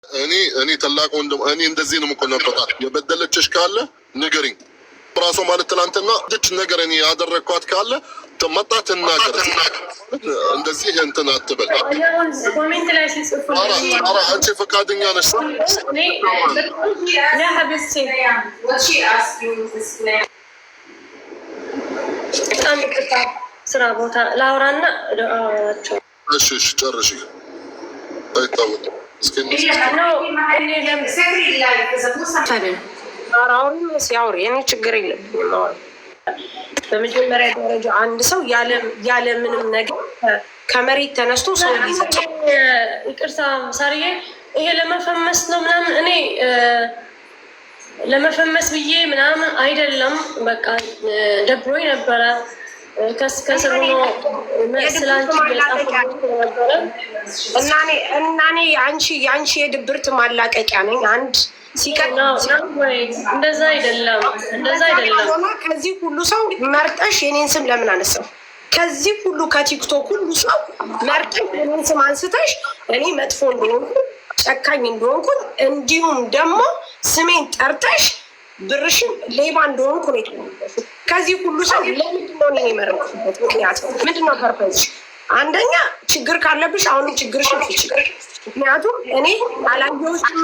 እኔ ታላቅ ወንድም እኔ እንደዚህ ነው የምቆነጠጣት። የበደለችሽ ካለ ንገሪኝ። ራሷ ማለት ትናንትና እጅ ነገር እኔ ያደረግኳት ካለ ተመጣ ትናገር። እንደዚህ እንትን አትበል። ኮሜንት ላይ ሲጽፉ ኧረ አንቺ ፈቃደኛ ነሽ? በጣም ይቅርታ ስራ ቦታ ላውራና ቸው። እሺ ጨርሺ። አይታወቅም ሲያወር የኔ ችግር የለብኝም። በመጀመሪያ ደረጃ አንድ ሰው ያለ ምንም ነገር ከመሬት ተነስቶ ሰው ይዘ ይቅርታ ሳርዬ፣ ይሄ ለመፈመስ ነው ምናምን እኔ ለመፈመስ ብዬ ምናምን አይደለም። በቃ ደብሮኝ ነበረ። ከስር ሆኖ ስላንቺ ነበረ እና እኔ የአንቺ የድብርት ማላቀቂያ ነኝ። አንድ እንደዛ አይደለም። ከዚህ ሁሉ ሰው መርጠሽ የኔን ስም ለምን አነሳው? ከዚህ ሁሉ ከቲክቶክ ሁሉ ሰው መርጠሽ የኔን ስም አንስተሽ እኔ መጥፎ እንደሆንኩ ጨካኝ እንደሆንኩ እንዲሁም ደግሞ ስሜን ጠርተሽ ብርሽን ሌባ እንደሆንኩ ነው የተናገርኩት። ከዚህ ሁሉ ሰው ለምንድን ነው እኔ የመረጥኩበት ምክንያት ምንድን ነው? ፐርፐዝ አንደኛ ችግር ካለብሽ አሁንም ችግርሽን ፍቺ። ምክንያቱም እኔ አላየሁሽም፣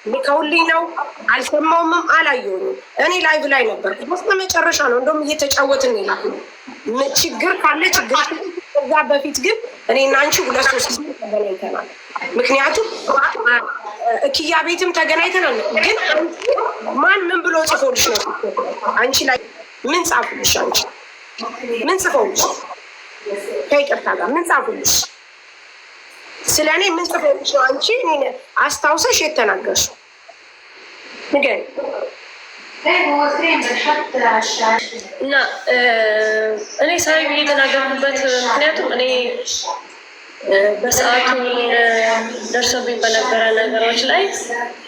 ልከውልኝ ነው አልሰማውምም፣ አላየሁኝም። እኔ ላይቭ ላይ ነበርኩ በስተ መጨረሻ ነው እንደውም እየተጫወትን ይላል። ችግር ካለ ችግር። ከዛ በፊት ግን እኔና አንቺ 2-3 ጊዜ ተገናኝተናል። ምክንያቱም እኪያ ቤትም ተገናኝተናል። ግን ማን ምን ብሎ ጽፎልሽ ነው? አንቺ ላይ ምን ጻፉልሽ? አንቺ ምን ጽፎልሽ? ከይቅርታ ጋር ምን ጻፉልሽ? ስለ እኔ ምን ጽፎልሽ ነው? አንቺ እኔ አስታውሰሽ የተናገርሽው ንገሪኝ። እና እኔ ሳይ የተናገርኩበት ምክንያቱም እኔ በሰዓቱ ደርሶብኝ በነበረ ነገሮች ላይ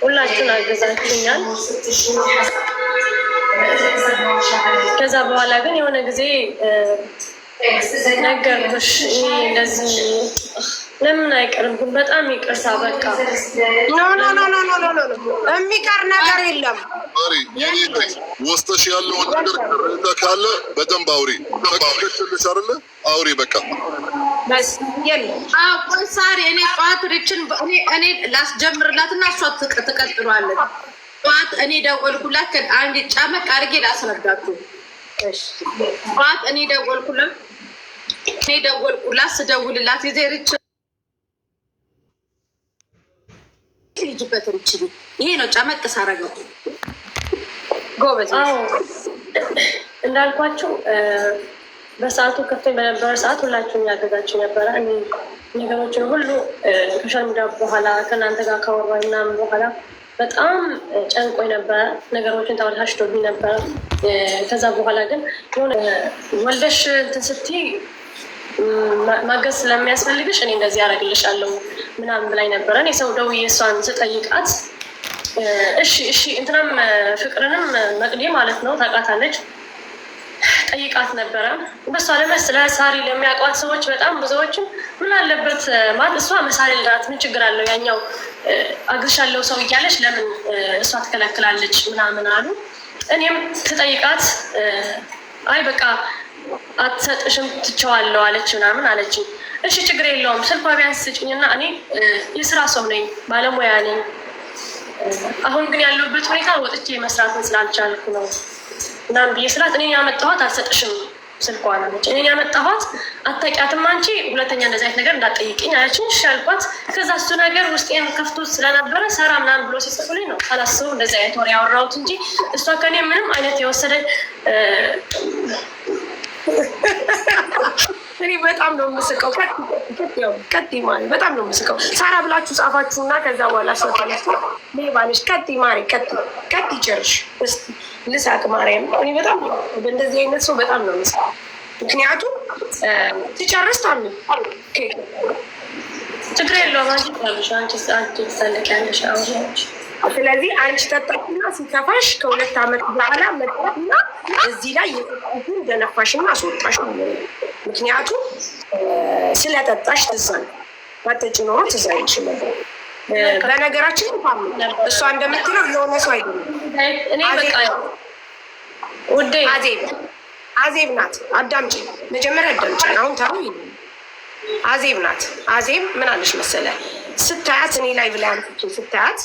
ሁላችሁን አገዛችሁኛል። ከዛ በኋላ ግን የሆነ ጊዜ ነገርኩሽ እንደዚህ ለምን አይቀርም? ግን በጣም ይቅርታ። በቃ የሚቀር ነገር የለም። ውስጥሽ ያለውን ነገር ካለ በደንብ አውሪ። ልሽ አለ አውሪ በቃ ቆይ ሳሪ፣ እኔ ጠዋት ሪችን እኔ ላስጀምርላት እና እሷ ትቀጥሏለን። ጠዋት እኔ ደወልኩላት አንድ ጫመቅ አድርጌ ላስረዳችሁ። ጠዋት እኔ ደወልኩላት ስደውልላት ጊዜ ሪች ልጅበት ሪች ይሄ ነው ጫመቅ ሳረገው ጎበዝ እንዳልኳችሁ በሰዓቱ ከፍተኛ በነበረ ሰዓት ሁላችሁም ያገዛችሁ ነበረ። እኔ ነገሮችን ሁሉ ሶሻል ሚዲያ በኋላ ከእናንተ ጋር ካወራኝ ምናምን በኋላ በጣም ጨንቆኝ ነበረ። ነገሮችን ተበላሽቶብኝ ነበረ። ከዛ በኋላ ግን የሆነ ወልደሽ እንትን ስትይ ማገዝ ስለሚያስፈልግሽ እኔ እንደዚህ ያደርግልሻለሁ ምናምን ብላኝ ነበረ። እኔ ሰው ደውዬ እሷን ስጠይቃት እሺ እንትናም ፍቅርንም መቅዴ ማለት ነው ታውቃታለች ጠይቃት ነበረ። በሷ ለመስለ ሳሪ ለሚያውቋት ሰዎች በጣም ብዙዎችም ምን አለበት ማለት እሷ መሳሪ ልዳት ምን ችግር አለው ያኛው አግዝሻለሁ ሰው እያለች ለምን እሷ ትከለክላለች ምናምን አሉ። እኔም ትጠይቃት አይ በቃ አትሰጥሽም ትቸዋለሁ አለች ምናምን አለችኝ። እሺ ችግር የለውም ስልኳ ቢያንስ ስጭኝና እኔ የስራ ሰው ነኝ ባለሙያ ነኝ። አሁን ግን ያለሁበት ሁኔታ ወጥቼ መስራትን ስላልቻልኩ ነው ምናምን ብዬ ስላት እኔን ያመጣኋት አልሰጥሽም ስልኳን አለች። እኔን ያመጣኋት አታውቂያትም አንቺ፣ ሁለተኛ እንደዚህ አይነት ነገር እንዳትጠይቅኝ አለችኝ። እሺ አልኳት። ከዛ እሱ ነገር ውስጤን ከፍቶ ስለነበረ ሰራ ምናምን ብሎ ሲጽፉልኝ ነው ሳላስበው እንደዚህ አይነት ወሬ ያወራሁት እንጂ እሷ ከኔ ምንም አይነት የወሰደ እኔ በጣም ነው የምስቀው። ቀጥ ማለት በጣም ነው የምስቀው። ሳራ ብላችሁ ጻፋችሁና ከዛ በኋላ ሰጣችሁ ሌባለሽ። ቀጥ ማሪ ቀጥ ጨርሽ እስቲ ልሳቅ ማርያም። እኔ በጣም በእንደዚህ አይነት ሰው በጣም ነው የምስቀው። ምክንያቱም ትጨርስ ታሚ ችግር የለውም አንቺ ትሰልቂያለሽ። ስለዚህ አንቺ ጠጣችና ሲከፋሽ ከ2 ዓመት በኋላ መጣና እዚህ ላይ የጠጣሽን እንደነፋሽና አስወጣሽ። ምክንያቱም ስለጠጣሽ ትዛል ባጠጭ ኖሮ ትዛይልሽ ነበር። በነገራችን እሷ እንደምትለው የሆነ ሰው አይደለም። ውዴ አዜብ ናት። አዳምጪ፣ መጀመሪያ አዳምጪ። አሁን ታሩ አዜብ ናት። አዜብ ምን አለሽ መሰለ ስታያት፣ እኔ ላይ ብላ ስታያት፣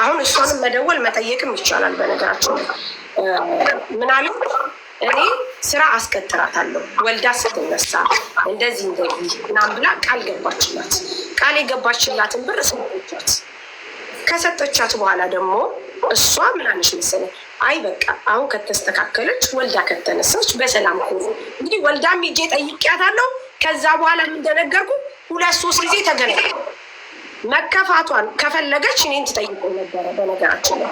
አሁን እሷንም መደወል መጠየቅም ይቻላል። በነገራችን ምን አለ እኔ ስራ አስቀጥራታለሁ ወልዳ ስትነሳ እንደዚህ ምናምን ብላ ቃል ገባችላት። ቃል የገባችላትን ብር ሰጠቻት። ከሰጠቻት በኋላ ደግሞ እሷ ምን አለች መሰለኝ፣ አይ በቃ አሁን ከተስተካከለች ወልዳ ከተነሳች በሰላም ሆኖ እንግዲህ ወልዳም ሂጄ ጠይቄያታለሁ። ከዛ በኋላ እንደነገርኩ 2-3 ጊዜ ተገናኘ። መከፋቷን ከፈለገች እኔን ትጠይቀኝ ነበረ። በነገራችን ነው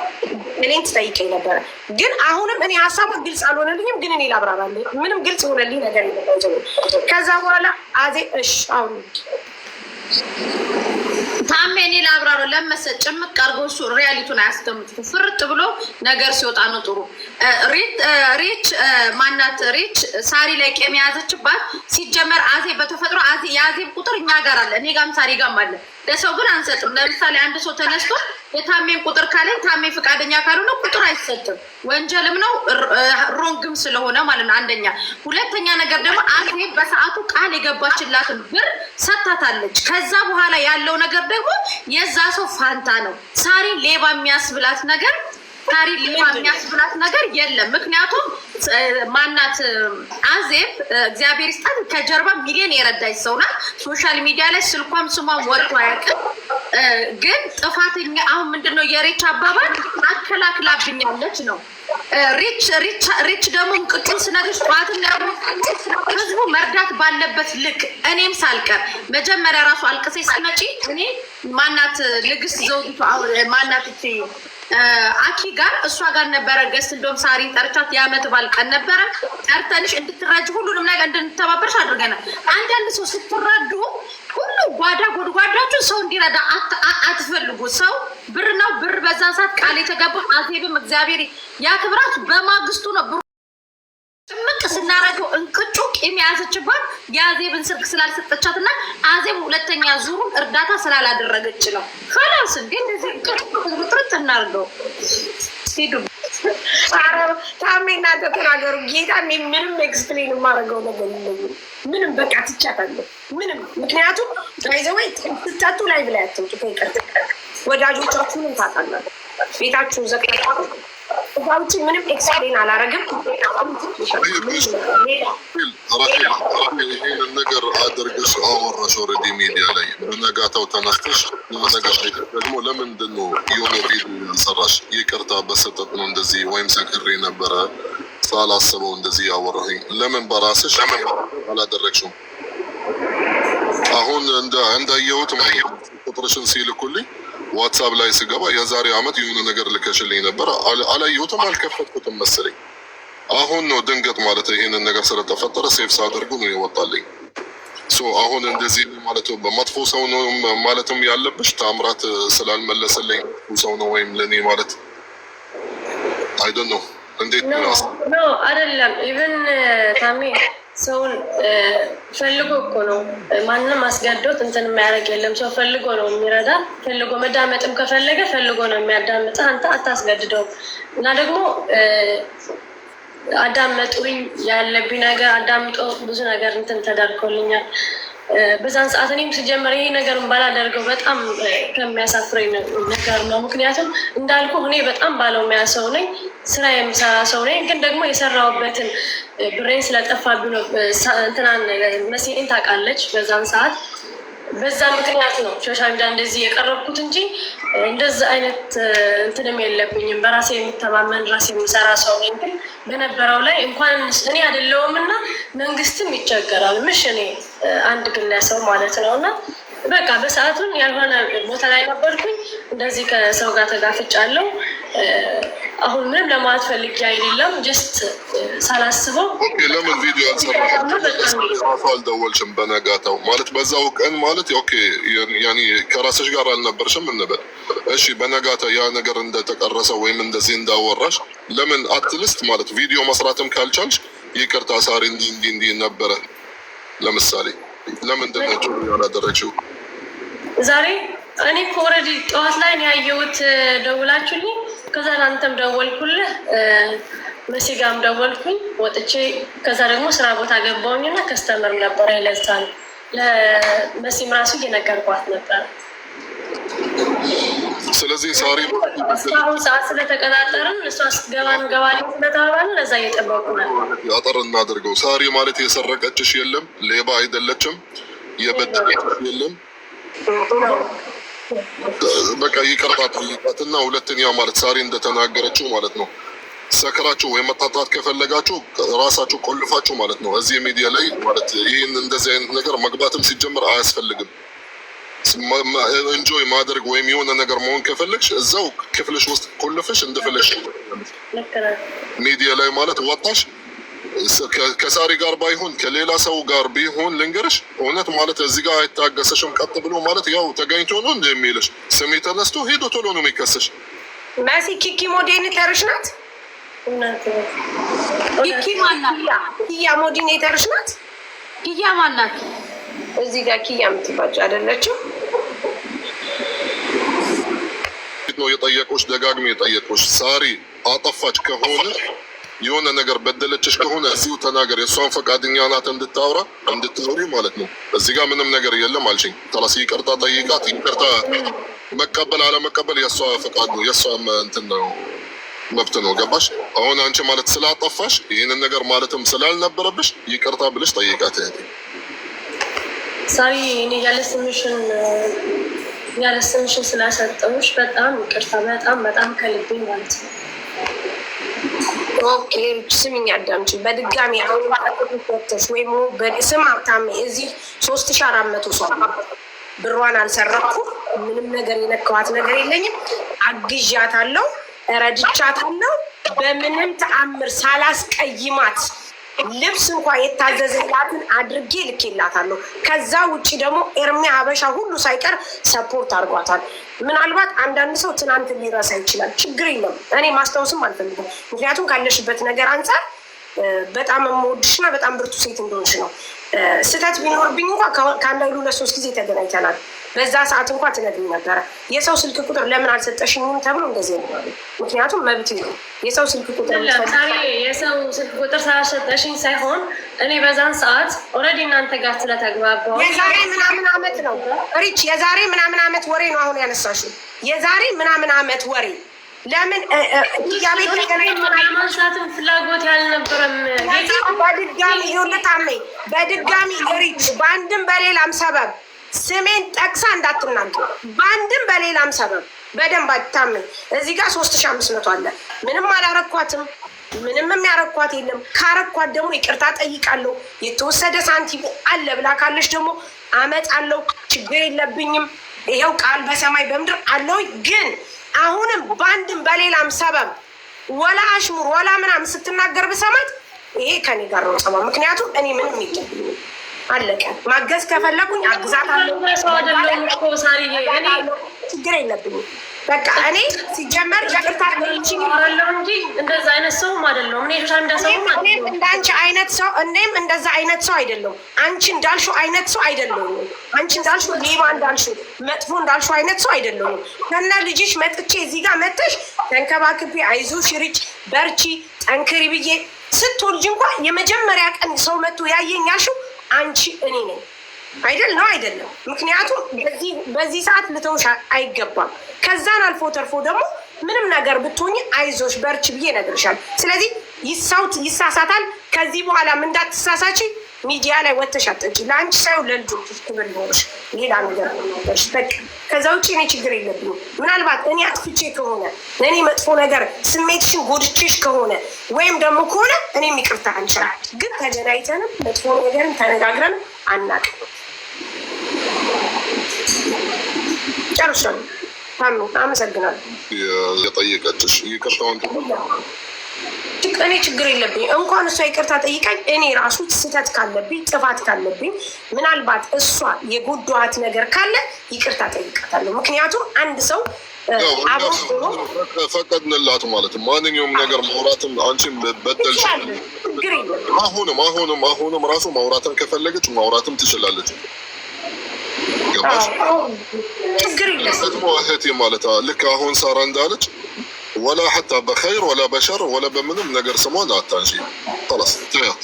እኔን ትጠይቀኝ ነበረ። ግን አሁንም እኔ ሀሳቡ ግልጽ አልሆነልኝም። ግን እኔ ላብራራለሁ። ምንም ግልጽ የሆነልኝ ነገር የለም። ከዛ በኋላ አዜ እሺ አሁን ታሜ እኔ ላብራሩ ለመሰ ጭምቅ አድርጎ እሱ ሪያሊቱን አያስቀምጡም። ፍርጥ ብሎ ነገር ሲወጣ ነው ጥሩ። ሪች ማናት? ሪች ሳሪ ላይ ቄም የያዘችባት ሲጀመር አዜ በተፈጥሮ የአዜብ ቁጥር እኛ ጋር አለ፣ እኔ ጋም ሳሪ ጋም አለ። ለሰው ግን አንሰጥም። ለምሳሌ አንድ ሰው ተነስቶ የታሜን ቁጥር ካለኝ ታሜ ፈቃደኛ ካልሆነ ቁጥር አይሰጥም። ወንጀልም ነው ሮንግም ስለሆነ ማለት ነው። አንደኛ። ሁለተኛ ነገር ደግሞ አዜብ በሰዓቱ ቃል የገባችላትን ብር ሰታታለች። ከዛ በኋላ ያለው ነገር ደግሞ የዛ ሰው ፋንታ ነው። ሳሪ ሌባ የሚያስብላት ነገር የለም። ምክንያቱም ማናት አዜብ እግዚአብሔር ይስጣት ከጀርባ ሚሊዮን የረዳች ሰው ናት። ሶሻል ሚዲያ ላይ ስልኳም ስሟም ወጥቶ አያውቅም። ግን ጥፋተኛ አሁን ምንድነው የሬች አባባል አከላክላብኛለች ነው። ሪች ደግሞ እንቅጩን ስነግርሽ ጠዋትና ህዝቡ መርዳት ባለበት ልክ እኔም ሳልቀር መጀመሪያ ራሱ አልቅሴ ስመጪ እኔ ማናት ንግስት ዘውዲቱ ማናት አኪ ጋር እሷ ጋር ነበረ ገስት እንደውም ሳሪን ጠርቻት የዓመት በዓል ቀን ነበረ ጠርተንሽ እንድትረጅ ሁሉንም ነገር እንድንተባበርሽ አድርገናል። አንዳንድ ሰው ስትረዱ ሁሉ ጓዳ ጎድጓዳችሁ ሰው እንዲረዳ አትፈልጉ። ሰው ብር ነው ብር በዛን ሰዓት ቃል የተገባው አዜብም እግዚአብሔር ያክብራት በማግስቱ ነው ብሩ ጭምቅ ስናረገው እንቅጩ ቂም የያዘችባት የአዜብን ስልክ ስላልሰጠቻት እና አዜብ ሁለተኛ ዙሩ እርዳታ ስላላደረገች ነው። ከላስ እንዴ እንደዚህ ጥርጥ እናርገው ሄዱ ታሜ እናንተ ተናገሩ። ጌታ ምንም ኤክስፕሌን የማደርገው ነገር የለም። ምንም በቃ ትቻታለሁ። ምንም ምክንያቱም ይዘወይ ትታቱ ላይ ብላ ያትምጡ ከይቀርጥ ወዳጆቻችሁንም ታጣላችሁ። ቤታችሁን ዘግታችሁ እዛውጭ ምንም ኤክስፕሌን አላረግም። ይሄንን ነገር አድርገሽ አወራሽ ኦልሬዲ ሚዲያ ላይ በነጋታው ተነስተሽ ነገር ደግሞ ለምንድን ነው የሆነ ቪዲዮ ያልሰራሽ? ይቅርታ በሰጠት ነው እንደዚህ ወይም ሰክሬ ነበረ ሳላስበው እንደዚህ ያወራኝ ለምን በራስሽ አላደረግሽም? አሁን እንዳየሁት ቁጥርሽን ሲልኩልኝ ዋትሳፕ ላይ ስገባ የዛሬ አመት የሆነ ነገር ልከሽልኝ ነበር። አላየሁትም፣ አልከፈትኩትም መሰለኝ። አሁን ነው ድንገት ማለት ይሄንን ነገር ስለተፈጠረ ሴፍ ሳደርጉ ነው የወጣልኝ። አሁን እንደዚህ ማለት በመጥፎ ሰው ነው ማለትም ያለብሽ ታምራት ስላልመለሰልኝ ሰው ነው ወይም ለኔ ማለት አይደል ነው። እንዴት ነው አይደለም። ኢቭን ታሜ ሰውን ፈልጎ እኮ ነው ማንም አስገዶት እንትን የሚያደርግ የለም። ሰው ፈልጎ ነው የሚረዳ። ፈልጎ መዳመጥም ከፈለገ ፈልጎ ነው የሚያዳምጥ። አንተ አታስገድደውም። እና ደግሞ አዳመጡኝ ያለብኝ ነገር አዳምጦ ብዙ ነገር እንትን ተዳርኮልኛል። በዛን ሰዓት እኔም ሲጀመር ይሄ ነገርን ባላደርገው በጣም ከሚያሳፍረኝ ነገር ነው። ምክንያቱም እንዳልኩ እኔ በጣም ባለሙያ ሰው ነኝ፣ ስራ የምሰራ ሰው ነኝ። ግን ደግሞ የሰራሁበትን ብሬን ስለጠፋብኝ ነው። እንትናን መሲን ታውቃለች። በዛን ሰዓት በዛ ምክንያት ነው ሶሻል ሚዲያ እንደዚህ የቀረብኩት እንጂ እንደዚህ አይነት እንትንም የለብኝም። በራሴ የምተማመን ራሴ የምሰራ ሰው ነኝ። ግን በነበረው ላይ እንኳን እኔ አይደለሁም እና መንግስትም ይቸገራል። ምሽ እኔ አንድ ግለሰብ ማለት ነው። እና በቃ በሰዓቱን ያልሆነ ቦታ ላይ ነበርኩኝ። እንደዚህ ከሰው ጋር ተጋፍጫለሁ። አሁን ምንም ለማለት ፈልጌ አይደለም። ጀስት ሳላስበው ለምን ቪዲዮ አልደወልሽም? በነጋታው ማለት በዛው ቀን ማለት ኦኬ ያኔ ከራስሽ ጋር አልነበርሽም እንበል እሺ። በነጋታ ያ ነገር እንደተቀረሰ ወይም እንደዚህ እንዳወራሽ ለምን አትልስት ማለት ቪዲዮ መስራትም ካልቻልሽ ይቅርታ ሳሪ እንዲህ ነበረ ለምሳሌ ለምንድን ነው ያላደረግሽው? ዛሬ እኔ እኮ ኦልሬዲ ጠዋት ላይ ነው ያየሁት ደውላችሁልኝ። ከዛ አንተም ደወልኩልህ መሲ ጋርም ደወልኩኝ ወጥቼ። ከዛ ደግሞ ስራ ቦታ ገባሁኝና ከስተመር ነበር ይለዛል ለመሲም ራሱ እየነገርኳት ነበር። ስለዚህ ሳሪ አሁን ሰዓት ስለተቀጣጠርን እሷ ስትገባ እንገባለን ስለተባባልን ለዛ እየጠበቁ ነው። አጠር እናድርገው። ሳሪ ማለት የሰረቀችሽ የለም፣ ሌባ አይደለችም፣ የበደለችሽ የለም። በቃ ይቅርታ ጠይቃትና ሁለተኛ ማለት ሳሪ እንደተናገረችው ማለት ነው ሰከራችሁ ወይም መጣጣት ከፈለጋችሁ ራሳችሁ ቆልፋችሁ ማለት ነው እዚህ ሚዲያ ላይ ማለት ይህን እንደዚህ አይነት ነገር መግባትም ሲጀምር አያስፈልግም። እንጆይ ማድረግ ወይም የሆነ ነገር መሆን ከፈለግሽ እዛው ክፍልሽ ውስጥ ቆልፈሽ እንደፈለግሽ ሚዲያ ላይ ማለት ወጣሽ ከሳሪ ጋር ባይሆን ከሌላ ሰው ጋር ቢሆን ልንገርሽ እውነት ማለት እዚህ ጋር አይታገሰሽም። ቀጥ ብሎ ማለት ያው ተገኝቶ ነው እንደ የሚልሽ ስሜ ተነስቶ ሄዶ ቶሎ ነው የሚከሰሽ። መሲ ኪኪ ሞዴሬተርሽ ናት። ኪኪ ማናት? ኪያ ሞዴሬተርሽ ናት። ኪያ ማናት? እዚህ ጋር ኪያ የምትባጭ አይደለችም ነው የጠየቁሽ። ደጋግሜ የጠየቁሽ ሳሪ አጠፋች ከሆነ የሆነ ነገር በደለችሽ ከሆነ እዚሁ ተናገር። የእሷን ፈቃደኛ ናት እንድታወሪ ማለት ነው። እዚህ ጋር ምንም ነገር የለም አልሽኝ። ተላሲ ይቅርታ ጠይቃት። ይቅርታ መቀበል አለመቀበል የእሷ ፈቃድ ነው፣ የእሷ እንትን ነው፣ መብት ነው። ገባሽ? አሁን አንቺ ማለት ስላጠፋሽ ይህንን ነገር ማለትም ስላልነበረብሽ ይቅርታ ብለሽ ጠይቃት። ሳሪ እኔ ያለ ስምሽን ስላሰጠሁሽ በጣም ይቅርታ፣ በጣም ከልቤ ማለት ነው። ኦኬ ስሚኝ፣ አዳምጪ በድጋሚ አሁን ወጥተሽ ወይም ስማ ታሜ እዚህ 3400 ሰው ብሯን አልሰረኩም። ምንም ነገር የነካዋት ነገር የለኝም። አግዣታለሁ፣ ረድቻታለሁ። በምንም ተአምር ሳላስቀይማት ልብስ እንኳ የታዘዘላትን አድርጌ ልኬላታለሁ። ከዛ ውጭ ደግሞ ኤርሚ ሀበሻ ሁሉ ሳይቀር ሰፖርት አድርጓታል። ምናልባት አንዳንድ ሰው ትናንት ሊረሳ ይችላል። ችግር የለም። እኔ ማስታወስም አልፈልግም። ምክንያቱም ካለሽበት ነገር አንጻር በጣም የምወድሽና በጣም ብርቱ ሴት እንደሆንሽ ነው። ስህተት ቢኖርብኝ እንኳ ከአንድ አይሉ ለሶስት ጊዜ ተገናኝተናል። በዛ ሰዓት እንኳ ትነግሪኝ ነበረ። የሰው ስልክ ቁጥር ለምን አልሰጠሽኝም ተብሎ እንደዚህ ነው። ምክንያቱም መብት ነው የሰው ስልክ ቁጥር። የሰው ስልክ ቁጥር ስላልሰጠሽኝ ሳይሆን እኔ በዛን ሰዓት ኦልሬዲ እናንተ ጋር ስለተግባባሁ የዛሬ ምናምን ዓመት ነው ሪች፣ የዛሬ ምናምን ዓመት ወሬ ነው አሁን ያነሳሽው። የዛሬ ምናምን ዓመት ወሬ ለምን ያቤት ማንሳትም ፍላጎት ያልነበረም በድጋሚ ይውልታሜ በድጋሚ ሪች በአንድም በሌላም ሰበብ ስሜን ጠቅሳ እንዳትናገር። በአንድም በሌላም ሰበብ በደንብ አታምን። እዚህ ጋር 3500 አለ። ምንም አላረኳትም። ምንም የሚያረኳት የለም። ካረኳት ደግሞ ይቅርታ ጠይቃለሁ። የተወሰደ ሳንቲም አለ ብላ ካለች ደግሞ አመጣለሁ። ችግር የለብኝም። ይኸው ቃል በሰማይ በምድር አለው። ግን አሁንም በአንድም በሌላም ሰበብ ወላ አሽሙር ወላ ምናምን ስትናገር ብሰማት ይሄ ከኔ ጋር ነው ጸባ። ምክንያቱም እኔ ምንም የለብኝም። አለቀ። ማገዝ ከፈለጉኝ አግዛታለሁ። ችግር የለብኝም። በቃ እኔ ሲጀመር ይቅርታ እንጂ እንደዛ አይነት ሰውም አይደለሁም። እኔም እንዳንቺ አይነት ሰው እኔም እንደዛ አይነት ሰው አይደለሁም። አንቺ እንዳልሽው አይነት ሰው አይደለሁም። አንቺ እንዳልሽው ሌባ እንዳልሽው መጥፎ እንዳልሽው አይነት ሰው አይደለሁም። ከና ልጅሽ መጥቼ እዚህ ጋር መጥተሽ ተንከባክቤ አይዞሽ ሪች በርቺ ጠንክሪ ብዬ ስትወልጂ እንኳን የመጀመሪያ ቀን ሰው መጥቶ ያየኝ ያልሽው አንቺ እኔ ነኝ አይደል? ነው አይደለም? ምክንያቱም በዚህ ሰዓት ልተውሽ አይገባም። ከዛን አልፎ ተርፎ ደግሞ ምንም ነገር ብትሆኝ አይዞሽ በርች ብዬ እነግርሻለሁ። ስለዚህ ይሳሳታል። ከዚህ በኋላም እንዳትሳሳች ሚዲያ ላይ ወጥተሽ አትጠጪ። ለአንቺ ሳይሆን ለልጆችሽ ክብር ሊኖርሽ ሌላ ነገር ነበርሽ። በቃ ከዛ ውጭ እኔ ችግር የለብኝም። ምናልባት እኔ አጥፍቼ ከሆነ ለእኔ መጥፎ ነገር ስሜትሽን ጎድቼሽ ከሆነ ወይም ደግሞ ከሆነ እኔም ይቅርታ አንችላል። ግን ተገናኝተንም መጥፎ ነገርን ተነጋግረን አናውቅም። ጨርሻለሁ። ታሚ አመሰግናለሁ። የጠየቀችሽ ይቅርታውን እኔ ችግር የለብኝ። እንኳን እሷ ይቅርታ ጠይቃኝ እኔ ራሱ ስህተት ካለብኝ ጥፋት ካለብኝ ምናልባት እሷ የጎዳዋት ነገር ካለ ይቅርታ ጠይቃታለሁ። ምክንያቱም አንድ ሰው አብሮ ፈቀድንላት ማለት ማንኛውም ነገር ማውራትም አንቺን በደልሽ ችግር የለብኝ። አሁንም ራሱ ማውራትን ከፈለገች ማውራትም ትችላለች። ገባሽ? ችግር የለም ደግሞ እህቴ ማለት ልክ አሁን ሳራ እንዳለች ወላ ሐታ በኸይር ወላ በሸር ወላ በምንም ነገር ስሟን አታንሺ። خلاص ተያት።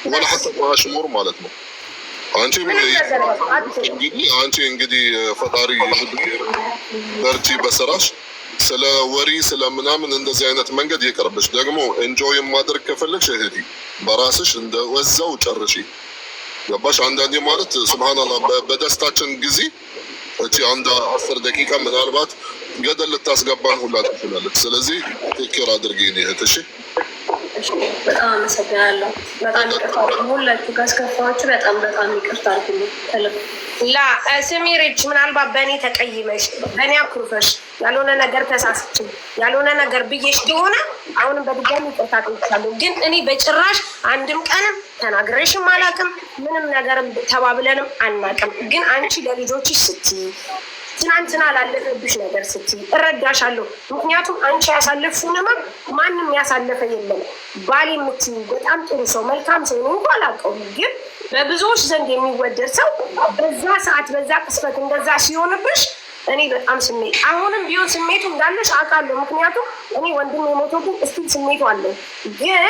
ወላ ሐታ በአሽሙር ማለት ነው። አንቺ እንግዲህ ፈጣሪ በርቺ በስራሽ። ስለ ወሬ ስለ ምናምን እንደዚህ አይነት መንገድ ይቀርብሽ። ደግሞ ኤንጆይ ማድረግ ከፈለግሽ እህቴ በራስሽ እንደወዛው ጨርሺ። ገባሽ? አንዳንዴ ማለት ሱብሃንአላህ በደስታችን ጊዜ እቺ አንድ 10 ደቂቃ ምናልባት ገደል ልታስገባን ሁላ ትችላለች። ስለዚህ ቴክር አድርጊ እህት። እሺ በጣም አመሰግናለሁ። በጣም ይቅርታ ሁላችሁ ካስከፋችሁ በጣም ይቅርታ አድርጉልኝ። ላ ስሚሬች ምናልባት በእኔ ተቀይመሽ በእኔ አኩርፈሽ ያልሆነ ነገር ተሳስች ያልሆነ ነገር ብዬሽ እንደሆነ አሁንም በድጋሚ ይቅርታ ጠይቃለሁ። ግን እኔ በጭራሽ አንድም ቀንም ተናግሬሽም አላውቅም፣ ምንም ነገርም ተባብለንም አናውቅም። ግን አንቺ ለልጆችሽ ስትይ ትናንትና ላለፈብሽ ነገር ስትይ እረዳሻለሁ። ምክንያቱም አንቺ ያሳለፍሽውን ህመም ማንም ያሳለፈ የለም። ባል የምትይው በጣም ጥሩ ሰው መልካም ሰው ነው እንኳ አላውቀውም፣ ግን በብዙዎች ዘንድ የሚወደድ ሰው በዛ ሰዓት በዛ ቅስፈት እንደዛ ሲሆንብሽ እኔ በጣም አሁንም ቢሆን ስሜቱ እንዳለሽ አውቃለሁ። ምክንያቱም እኔ ወንድም የሞተብኝ እስቲል ስሜቱ አለ። ግን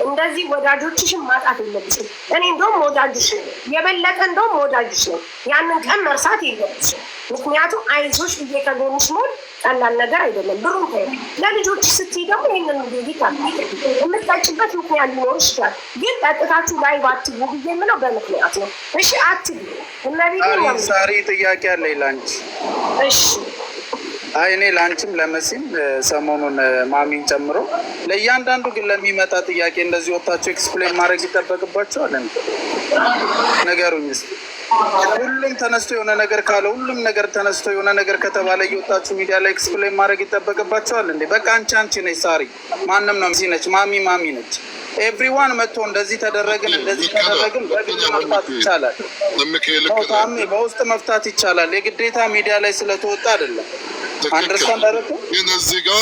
እንደዚህ ወዳጆችሽን ማጣት የለብሽም። እኔ እንደውም ወዳጅሽ ነው የበለጠ እንደውም ወዳጅሽ ነው። ያንን ቀን መርሳት የለብሽም። ምክንያቱም አይዞሽ ብዬ ከጎንሽ መሆን ቀላል ነገር አይደለም። ብሩን ታይ ለልጆች ስትይ ደግሞ ይህንን ጌታ የምትጠጭበት ምክንያት ሊኖርሽ ይችላል። ግን ጠጥታችሁ ላይ ባትጉ ብዬ የምለው በምክንያት ነው። እሺ አትጉ። እመቤቴ ሳሪ ጥያቄ አለኝ ላንቺ። እሺ አይ እኔ ላንቺም ለመሲም ሰሞኑን ማሚን ጨምሮ ለእያንዳንዱ ግን ለሚመጣ ጥያቄ እንደዚህ ወታችሁ ኤክስፕሌን ማድረግ ይጠበቅባቸዋል። ነገሩኝ እስኪ ሁሉም ተነስቶ የሆነ ነገር ካለ ሁሉም ነገር ተነስቶ የሆነ ነገር ከተባለ እየወጣችሁ ሚዲያ ላይ ኤክስፕሌን ማድረግ ይጠበቅባቸዋል እንዴ? በቃ አንቺ ነች ሳሪ፣ ማንም ነው ሲ ነች፣ ማሚ ነች። ኤቭሪዋን መጥቶ እንደዚህ ተደረግን እንደዚህ ተደረግን በግድ መፍታት ይቻላል። በውስጥ መፍታት ይቻላል። የግዴታ ሚዲያ ላይ ስለተወጣ አይደለም። ግን እዚህ ጋር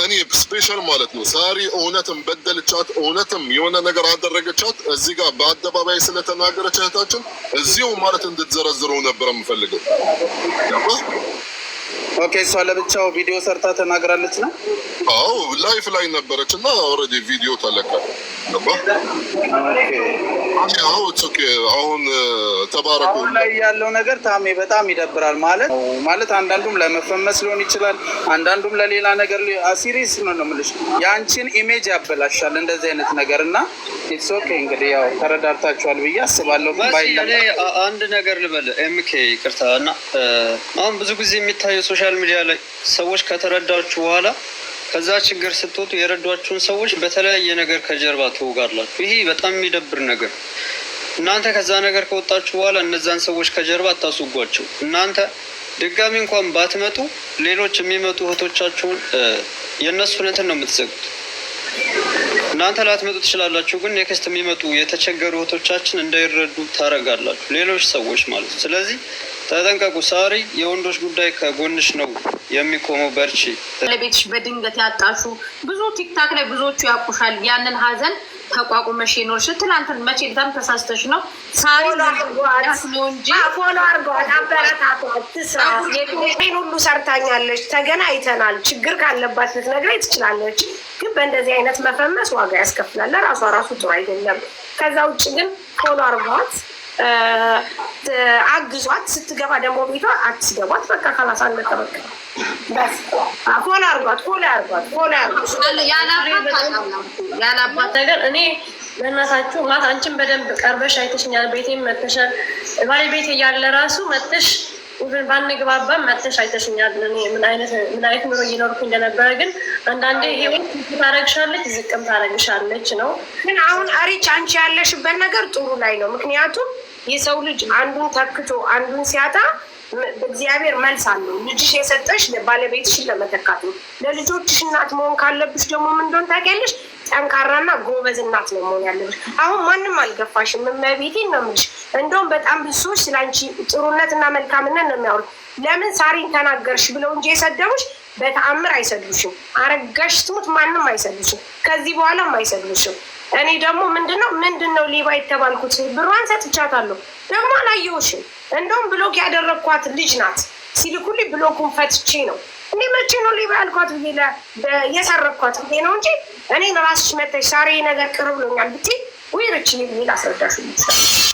እኔ ስፔሻል ማለት ነው ሳሪ እውነትም በደልቻት እውነትም የሆነ ነገር አደረገቻት እዚህ ጋር በአደባባይ ስለተናገረች እህታችን እዚሁ ማለት እንድትዘረዝረው ነበር የምፈልገው። ኦኬ እሷ ለብቻው ቪዲዮ ሰርታ ተናግራለች ነው? አዎ ላይፍ ላይ ነበረች እና ኦልሬዲ ቪዲዮ ተለቀቀ። አሁን ተባረኩ። አሁን ላይ ያለው ነገር ታሜ በጣም ይደብራል። ማለት አንዳንዱም ለመፈመስ ሊሆን ይችላል፣ አንዳንዱም ለሌላ ነገር ሲሪየስ ነው የምልሽ። የአንቺን ኢሜጅ ያበላሻል እንደዚህ አይነት ነገር እና ኢትስ ኦኬ እንግዲህ ያው ተረዳርታችኋል ብዬ አስባለሁ። አንድ ነገር ልበል ኤምኬ ይቅርታ እና አሁን ብዙ ጊዜ የሚታየው ሶሻል ሚዲያ ላይ ሰዎች ከተረዳችሁ በኋላ ከዛ ችግር ስትወጡ የረዷችሁን ሰዎች በተለያየ ነገር ከጀርባ ትወጋላችሁ። ይሄ በጣም የሚደብር ነገር። እናንተ ከዛ ነገር ከወጣችሁ በኋላ እነዛን ሰዎች ከጀርባ አታስወጓቸው። እናንተ ድጋሚ እንኳን ባትመጡ ሌሎች የሚመጡ እህቶቻችሁን የእነሱን እንትን ነው የምትዘጉት። እናንተ ላትመጡ ትችላላችሁ፣ ግን ኔክስት የሚመጡ የተቸገሩ እህቶቻችን እንዳይረዱ ታረጋላችሁ፣ ሌሎች ሰዎች ማለት ነው። ስለዚህ ተጠንቀቁ። ሳሪ የወንዶች ጉዳይ ከጎንሽ ነው የሚቆመው። በርቺ። ለቤትሽ በድንገት ያጣሹ ብዙ ቲክታክ ላይ ብዙዎቹ ያቁሻል። ያንን ሀዘን ተቋቁመሽ ይኖርሽ። ትላንትን መቼ ልታም ተሳስተሽ ነው ሳሪ ነው እንጂ ፎሎ አርጓት፣ አበረታቷት፣ ትስራ። የቤቴን ሁሉ ሰርታኛለች፣ ተገናኝተናል። ችግር ካለባት ልትነግረኝ ትችላለች። ግን በእንደዚህ አይነት መፈመስ ዋጋ ያስከፍላል። ራሱ ጥሩ አይደለም። ከዛ ውጭ ግን ፎሎ አርጓት፣ አግዟት። ስትገባ ደግሞ ቤቷ አትስገቧት። በቃ ካላሳለቀ በቃ ፎሎ አርጓት። ያላባት ነገር እኔ በእናታችሁ ማለት አንቺን በደንብ ቀርበሽ አይተሽኛል። ቤቴም መተሻል ባለቤት እያለ ራሱ መተሽ ባንግባባም መተሽ አይተሽኛል። ምን አይነት ኑሮ እየኖርኩ እንደነበረ ግን አንዳንዴ ህይወት ታረግሻለች፣ ዝቅም ታረግሻለች ነው። ግን አሁን አሪች አንቺ ያለሽበት ነገር ጥሩ ላይ ነው። ምክንያቱም የሰው ልጅ አንዱን ተክቶ አንዱን ሲያጣ በእግዚአብሔር መልስ አለው። ልጅሽ የሰጠሽ ባለቤትሽን ለመተካት ነው። ለልጆችሽ እናት መሆን ካለብሽ ደግሞ ምን እንደሆነ ታውቂያለሽ? ጠንካራና ጎበዝ እናት ነው መሆን ያለብሽ። አሁን ማንም አልገፋሽም። እመቤቴን ነው የምልሽ። እንደውም በጣም ብዙ ሰዎች ስለ አንቺ ጥሩነትና መልካምነት ነው የሚያወሩት። ለምን ሳሪን ተናገርሽ ብለው እንጂ የሰደቡሽ በተአምር አይሰድቡሽም። አረጋሽ ትሙት ማንም አይሰድቡሽም። ከዚህ በኋላም አይሰድቡሽም። እኔ ደግሞ ምንድነው ሌባ የተባልኩት? ብሯን ሰጥቻታለሁ። ደግሞ አላየሁሽም። እንደውም ብሎክ ያደረግኳት ልጅ ናት። ሲልኩልኝ ብሎኩን ፈትቼ ነው እንዴ መቼ ነው ሊባ ያልኳት ብዬ የሰረኳት ብዬ ነው እንጂ እኔን ራስሽ መተሽ ሳሪ ነገር ቅር ብሎኛል ብትይ ወይ ረችኝ ብዬ ላስረዳሽ ይችላል።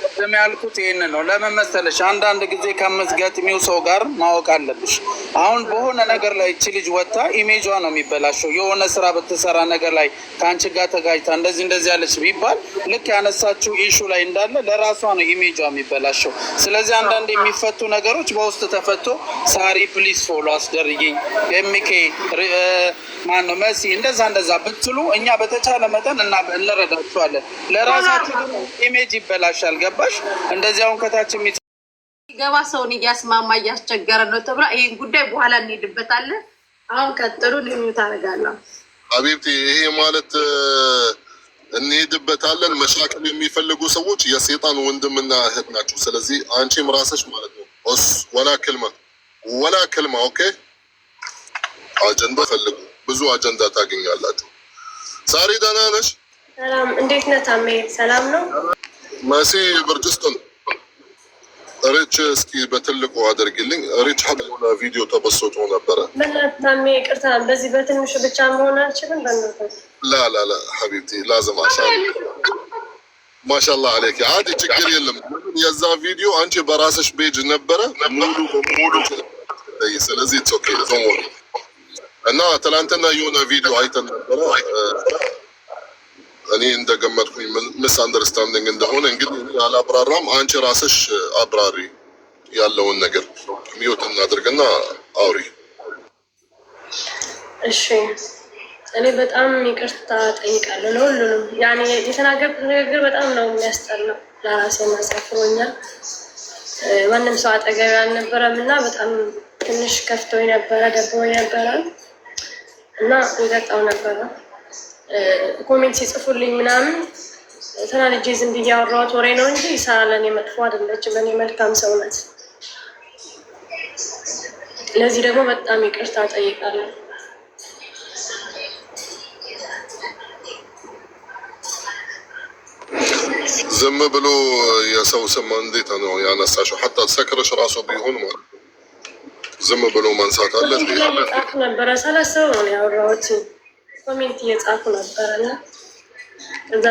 ቅድም ያልኩት ይህንን ነው። ለምን መሰለሽ አንዳንድ ጊዜ ከምትገጥሚው ሰው ጋር ማወቅ አለብሽ። አሁን በሆነ ነገር ላይ እቺ ልጅ ወጥታ ኢሜጇ ነው የሚበላሸው። የሆነ ስራ በተሰራ ነገር ላይ ከአንቺ ጋር ተጋጅታ እንደዚህ ያለች ቢባል ልክ ያነሳችው ኢሹ ላይ እንዳለ ለራሷ ነው ኢሜጇ የሚበላሸው። ስለዚህ አንዳንድ የሚፈቱ ነገሮች በውስጥ ተፈቶ ሳሪ ፕሊስ ፎሎ አስደርጊኝ ኤምኬ ማነው መሲ እንደዛ ብትሉ እኛ በተቻለ መጠን እንረዳችኋለን። ለራሳችሁ ኢሜጅ ይበላሻል። ገባሽ? እንደዚህ አሁን ከታች ገባ ሰውን እያስማማ እያስቸገረ ነው ተብላ ይሄን ጉዳይ በኋላ እንሄድበታለን። አሁን ቀጥሉ። ልዩ ታደርጋለሁ ሀቢብቲ። ይሄ ማለት እንሄድበታለን። መሻከል የሚፈልጉ ሰዎች የሴጣን ወንድምና እህት ናቸው። ስለዚህ አንቺም ራስሽ ማለት ነው ወላ ክልማ ኦኬ። አጀንዳ ፈልጉ። ብዙ አጀንዳ ታገኛላችሁ። ሳሪ ደህና ነሽ? ሰላም፣ እንዴት ነህ ታሜ? ሰላም ነው። መሲ ብርጅስቶን ሪች እስኪ በትልቁ አድርግልኝ። ሪች ሀብና ቪዲዮ ተበስቶ ነበረ። በእናትህ ታሜ ይቅርታ፣ በዚህ በትንሹ ብቻ መሆን አልችልም። በእናትህ ላ ሀቢብቲ ላዝም ማሻላ አሌክ አዲ ችግር የለም። የዛ ቪዲዮ አንቺ በራስሽ ቤጅ ነበረ ሙሉ ስለዚህ ኦኬ ዞሞ እና ትናንትና የሆነ ቪዲዮ አይተን ነበረ። እኔ እንደገመጥኩኝ ምስ አንደርስታንዲንግ እንደሆነ እንግዲህ አላብራራም። አንቺ ራስሽ አብራሪ ያለውን ነገር ሚዩት እናድርግና አውሪ። እሺ፣ እኔ በጣም ይቅርታ ጠይቃለሁ ለሁሉንም። ያኔ የተናገርኩት ንግግር በጣም ነው የሚያስጠላው፣ ለራሴ ማሳፍሮኛል። ማንም ሰው አጠገቢ አልነበረም እና በጣም ትንሽ ከፍቶኝ ነበረ፣ ደብሮኝ ነበረ እና እንገጣው ነበረ። ኮሜንት ሲጽፉልኝ ምናምን ተናንጄ ዝም ብዬ ያወራሁት ወሬ ነው እንጂ ሳራ ለእኔ መጥፎ አይደለችም። ለእኔ መልካም ሰው ናት። ለዚህ ደግሞ በጣም ይቅርታ ጠይቃለሁ። ዝም ብሎ የሰው ስም እንዴት ነው ያነሳሽው? ሐታ ሰክረሽ ራሱ ቢሆን ማለት ነው ዝም ብሎ ማንሳት አለ እንዴ? ጻፉ ነበረ ሳላስበው ነው ያወራሁት። ኮሜንት እየጻፉ ነበረ እና እዛ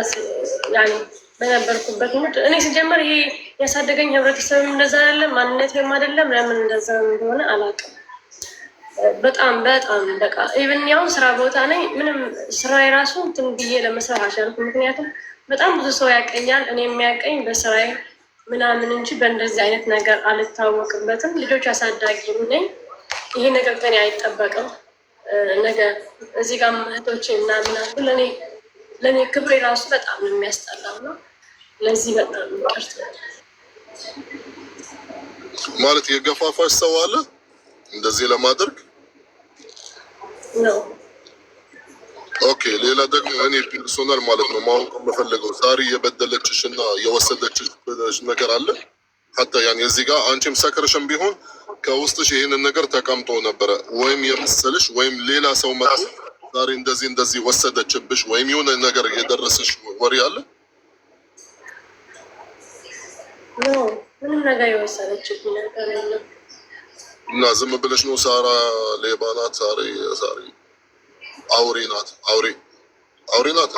ያኔ በነበርኩበት ሙድ እኔ ሲጀመር ይሄ ያሳደገኝ ህብረተሰብ እንደዛ አይደለም፣ ማንነቴም አይደለም። ለምን እንደዛ እንደሆነ አላውቅም። በጣም በቃ ኢቭን ያው ስራ ቦታ ነኝ። ምንም ስራ የራሱ እንትን ብዬ ለመስራት አልቻልኩም። ምክንያቱም በጣም ብዙ ሰው ያቀኛል። እኔ የሚያቀኝ በስራዬ ምናምን እንጂ በእንደዚህ አይነት ነገር አልታወቅበትም። ልጆች አሳዳጊ ነኝ። ይሄ ነገር ከኔ አይጠበቅም። ነገር እዚህ ጋር እህቶቼ ምናምን ለእኔ ክብሬ ራሱ በጣም ነው የሚያስጠላው ነው። ለዚህ በጣም ይቅርታ ማለት የገፋፋሽ ሰው አለ እንደዚህ ለማድረግ ነው። ኦኬ። ሌላ ደግሞ እኔ ፐርሶናል ማለት ነው ማወቅ የምፈልገው ሳሪ የበደለችሽ እና የወሰደችሽ ነገር አለ? ሀታ ያን እዚህ ጋር አንቺም ሰክርሽም ቢሆን ከውስጥሽ ይህንን ነገር ተቀምጦ ነበረ ወይም የመሰልሽ ወይም ሌላ ሰው መጥቶ ዛሬ እንደዚህ ወሰደችብሽ ወይም የሆነ ነገር የደረሰሽ ወሬ አለ? ምንም ነገር የወሰደችብኝ ነገር የለም። እና ዝም ብለሽ ነው ሳራ ሌባ ናት፣ ሳሪ አውሬ ናት